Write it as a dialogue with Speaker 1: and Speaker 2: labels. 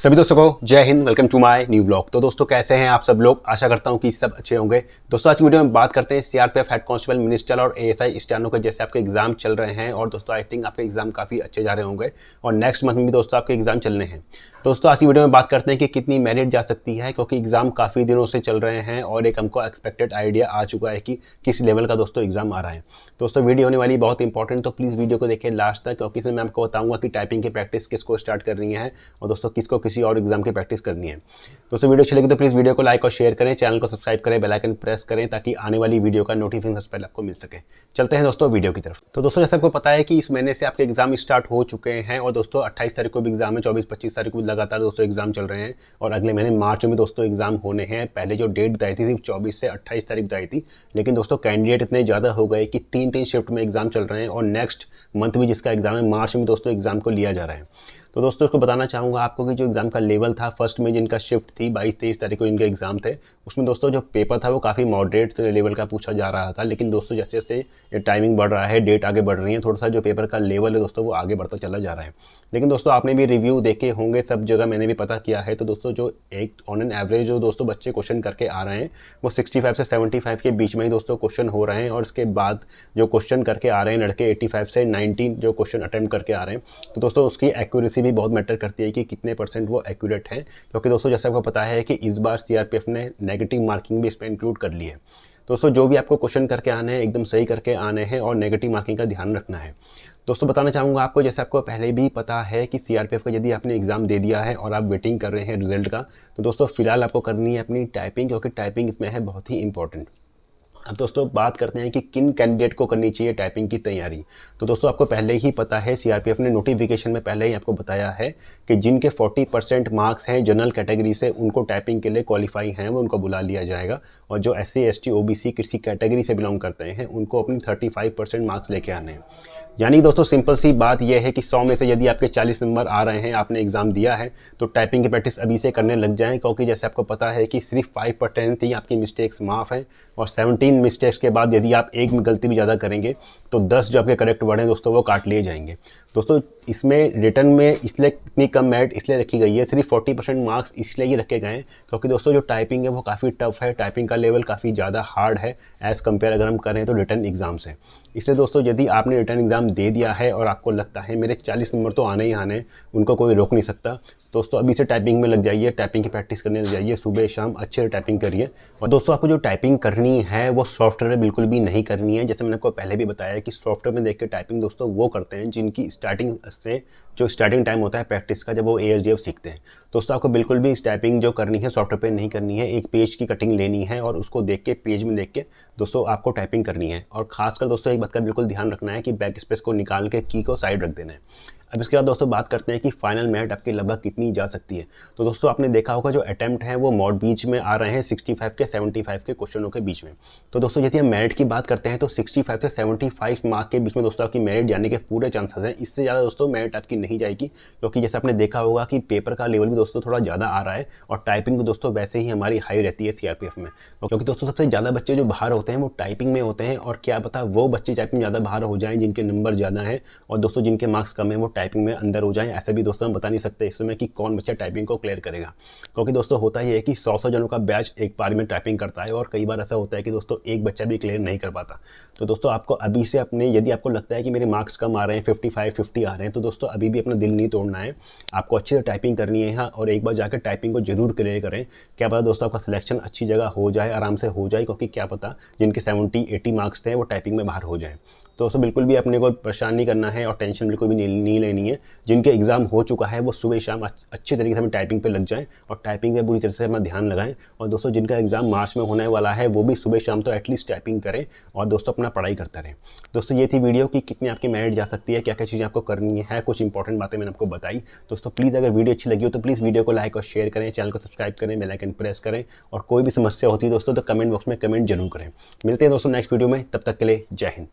Speaker 1: सभी दोस्तों को जय हिंद। Welcome to my new blog. तो दोस्तों कैसे हैं आप सब लोग। आशा करता हूं कि सब अच्छे होंगे। दोस्तों आज की वीडियो में बात करते हैं सीआरपीएफ हेड कांस्टेबल मिनिस्टर और एएसआई स्टेनो के जैसे आपके एग्जाम चल रहे हैं। और दोस्तों आई थिंक आपके एग्जाम काफ़ी अच्छे जा रहे होंगे और नेक्स्ट मंथ में भी दोस्तों आपके एग्जाम चलने हैं। दोस्तों आज की वीडियो में बात करते हैं कि कितनी मेरिट जा सकती है, क्योंकि एग्जाम काफ़ी दिनों से चल रहे हैं और एक हमको एक्सपेक्टेड आइडिया आ चुका है कि किस लेवल का दोस्तों एग्जाम आ रहा है। दोस्तों वीडियो होने वाली बहुत इंपॉर्टेंट, तो प्लीज़ वीडियो को देखिए लास्ट तक, क्योंकि इसमें मैं आपको बताऊंगा कि टाइपिंग की प्रैक्टिस किसको स्टार्ट करनी है और दोस्तों किसको किसी और एग्जाम की प्रैक्टिस करनी है। दोस्तों वीडियो अच्छी लगी तो प्लीज़ वीडियो को लाइक और शेयर करें, चैनल को सब्सक्राइब करें, बेल आइकन प्रेस करें ताकि आने वाली वीडियो का नोटिफिकेशन सबसे पहले आपको मिल सके। चलते हैं दोस्तों वीडियो की तरफ। तो दोस्तों जैसे आपको पता है कि इस महीने से आपके एग्जाम स्टार्ट हो चुके हैं और दोस्तों 28 तारीख को भी एग्जाम है, 24-25 तारीख को भी लगातार दोस्तों एग्जाम चल रहे हैं और अगले महीने मार्च में भी दोस्तों एग्जाम होने हैं। पहले जो डेट बताई थी 24 से 28 तारीख बताई थी, लेकिन दोस्तों कैंडिडेट इतने ज़्यादा हो गए कि 3-3 शिफ्ट में एग्जाम चल रहे हैं और नेक्स्ट मंथ भी जिसका एग्जाम है मार्च में दोस्तों एग्जाम को लिया जा रहा है। तो दोस्तों उसको बताना चाहूँगा आपको कि जो एग्ज़ाम का लेवल था, फर्स्ट में जिनका शिफ्ट थी 22-23 तारीख को इनके एग्ज़ाम थे, उसमें दोस्तों जो पेपर था वो काफ़ी मॉडरेट लेवल का पूछा जा रहा था। लेकिन दोस्तों जैसे जैसे ये टाइमिंग बढ़ रहा है, डेट आगे बढ़ रही है, थोड़ा सा जो पेपर का लेवल है दोस्तों वो आगे बढ़ता चला जा रहा है। लेकिन दोस्तों आपने भी रिव्यू देखे होंगे, सब जगह मैंने भी पता किया है, तो दोस्तों जो एक ऑन एन एवरेज जो दोस्तों बच्चे क्वेश्चन करके आ रहे हैं वो 65 से 75 के बीच में ही दोस्तों क्वेश्चन हो रहे हैं। और इसके बाद जो क्वेश्चन करके आ रहे हैं लड़के 85 से 90 जो क्वेश्चन अटेम्प्ट करके आ रहे हैं, तो दोस्तों उसकी एक्यूरेसी भी बहुत मैटर करती है कि कितने परसेंट वो एक्यूरेट है। क्योंकि दोस्तों जैसे आपको पता है कि इस बार सीआरपीएफ ने नेगेटिव मार्किंग भी इसमें इंक्लूड कर ली है। दोस्तों जो भी आपको क्वेश्चन करके आने हैं एकदम सही करके आने हैं और नेगेटिव मार्किंग का ध्यान रखना है। दोस्तों बताना चाहूँगा आपको, जैसे आपको पहले भी पता है कि सीआरपीएफ का यदि आपने एग्जाम दे दिया है और आप वेटिंग कर रहे हैं रिजल्ट का, तो दोस्तों फिलहाल आपको करनी है अपनी टाइपिंग, क्योंकि टाइपिंग इसमें है बहुत ही इंपॉर्टेंट। अब दोस्तों बात करते हैं कि किन कैंडिडेट को करनी चाहिए टाइपिंग की तैयारी। तो दोस्तों आपको पहले ही पता है, सीआरपीएफ ने नोटिफिकेशन में पहले ही आपको बताया है कि जिनके 40% मार्क्स हैं जनरल कैटेगरी से, उनको टाइपिंग के लिए क्वालिफाई हैं, वो उनको बुला लिया जाएगा। और जो SC ST OBC किसी कैटेगरी से बिलोंग करते हैं उनको अपनी 35% मार्क्स लेके आने हैं। यानी दोस्तों सिंपल सी बात यह है कि 100 में से यदि आपके 40 नंबर आ रहे हैं, आपने एग्जाम दिया है, तो टाइपिंग की प्रैक्टिस अभी से करने लग जाएं। क्योंकि जैसे आपको पता है कि सिर्फ 5% ही आपकी मिस्टेक्स माफ़ हैं और 17 मिस्टेक्स के बाद यदि आप एक गलती भी ज़्यादा करेंगे तो 10 जो आपके करेक्ट वर्ड हैं दोस्तों वो काट लिए जाएंगे। दोस्तों इसमें रिटर्न में इसलिए इतनी कम मेरिट इसलिए रखी गई है, सिर्फ 40% मार्क्स इसलिए ही रखे गए हैं क्योंकि दोस्तों जो टाइपिंग है वो काफ़ी टफ है, टाइपिंग का लेवल काफ़ी ज़्यादा हार्ड है एज़ कम्पेयर अगर हम करें तो रिटर्न एग्जाम से। इसलिए दोस्तों यदि आपने रिटर्न एग्जाम दे दिया है और आपको लगता है मेरे 40 नंबर तो आने ही आने, उनको कोई रोक नहीं सकता, दोस्तों अभी से टाइपिंग में लग जाइए, टाइपिंग की प्रैक्टिस करने लग जाइए, सुबह शाम अच्छे से टाइपिंग करिए। और दोस्तों आपको जो टाइपिंग करनी है वो सॉफ्टवेयर में बिल्कुल भी नहीं करनी है। जैसे मैंने आपको पहले भी बताया कि सॉफ्टवेयर में देख के टाइपिंग दोस्तों वो करते हैं जिनकी स्टार्टिंग से जो स्टार्टिंग टाइम होता है प्रैक्टिस का, जब वो ASDF सीखते हैं। दोस्तों आपको बिल्कुल भी टाइपिंग जो करनी है सॉफ्टवेयर पे नहीं करनी है। एक पेज की कटिंग लेनी है और उसको देख के, पेज में देख के दोस्तों आपको टाइपिंग करनी है। और खासकर दोस्तों एक बात का बिल्कुल ध्यान रखना है कि बैक स्पेस को निकाल के की को साइड रख देना है। अब इसके बाद दोस्तों बात करते हैं कि फाइनल मेरिट आपकी लगभग कितनी जा सकती है। तो दोस्तों आपने देखा होगा जो अटेम्प्ट हैं वो मॉड बीच में आ रहे हैं 65 के 75 के क्वेश्चनों के बीच में। तो दोस्तों यदि हम मेरिट की बात करते हैं तो 65 से 75 मार्क के बीच में दोस्तों आपकी मेरिट जाने के पूरे चांसेस हैं। इससे ज़्यादा दोस्तों मेरिट आपकी नहीं जाएगी, क्योंकि जैसे आपने देखा होगा कि पेपर का लेवल भी दोस्तों थोड़ा ज़्यादा आ रहा है और टाइपिंग तो दोस्तों वैसे ही हमारी हाई रहती है सीआरपीएफ में। क्योंकि दोस्तों सबसे ज़्यादा बच्चे जो बाहर होते हैं वो टाइपिंग में होते हैं, और क्या पता वो बच्चे टाइपिंग ज़्यादा बाहर हो जाएँ जिनके नंबर ज़्यादा हैं, और दोस्तों जिनके मार्क्स कम हैं वो टाइपिंग में अंदर हो जाए। ऐसे भी दोस्तों हम बता नहीं सकते इस समय कि कौन बच्चा टाइपिंग को क्लियर करेगा, क्योंकि दोस्तों होता ही है कि 100 जनों का बैच एक बार में टाइपिंग करता है और कई बार ऐसा होता है कि दोस्तों एक बच्चा भी क्लियर नहीं कर पाता। तो दोस्तों आपको अभी से अपने, यदि आपको लगता है कि मेरे मार्क्स कम आ रहे हैं, 55-50 आ रहे हैं, तो दोस्तों अभी भी अपना दिल नहीं तोड़ना है। आपको अच्छे से टाइपिंग करनी है और एक बार जाकर टाइपिंग को जरूर क्लियर करें। क्या पता दोस्तों आपका सिलेक्शन अच्छी जगह हो जाए, आराम से हो जाए, क्योंकि क्या पता जिनके 70-80 मार्क्स थे वो टाइपिंग में बाहर हो जाए। तो दोस्तों बिल्कुल भी अपने को परेशान नहीं करना है और टेंशन बिल्कुल भी नहीं लेनी है। जिनके एग्जाम हो चुका है वो सुबह शाम अच्छे तरीके से हमें टाइपिंग पे लग जाएं और टाइपिंग पे पूरी तरह से अपना ध्यान लगाएं। और दोस्तों जिनका एग्जाम मार्च में होने वाला है वो भी सुबह शाम तो एटलीस्ट टाइपिंग करें और दोस्तों अपना पढ़ाई करते रहें। दोस्तों ये थी वीडियो कि कितनी आपकी मेरिट जा सकती है, क्या क्या चीज़ें आपको करनी है, कुछ इंपॉर्टेंट बातें मैंने आपको बताई। दोस्तों प्लीज़ अगर वीडियो अच्छी लगी हो तो प्लीज़ वीडियो को लाइक और शेयर करें, चैनल को सब्सक्राइब करें, बेल आइकन प्रेस करें, और कोई भी समस्या होती है दोस्तों तो कमेंट बॉक्स में कमेंट जरूर करें। मिलते हैं दोस्तों नेक्स्ट वीडियो में, तब तक के लिए जय हिंद।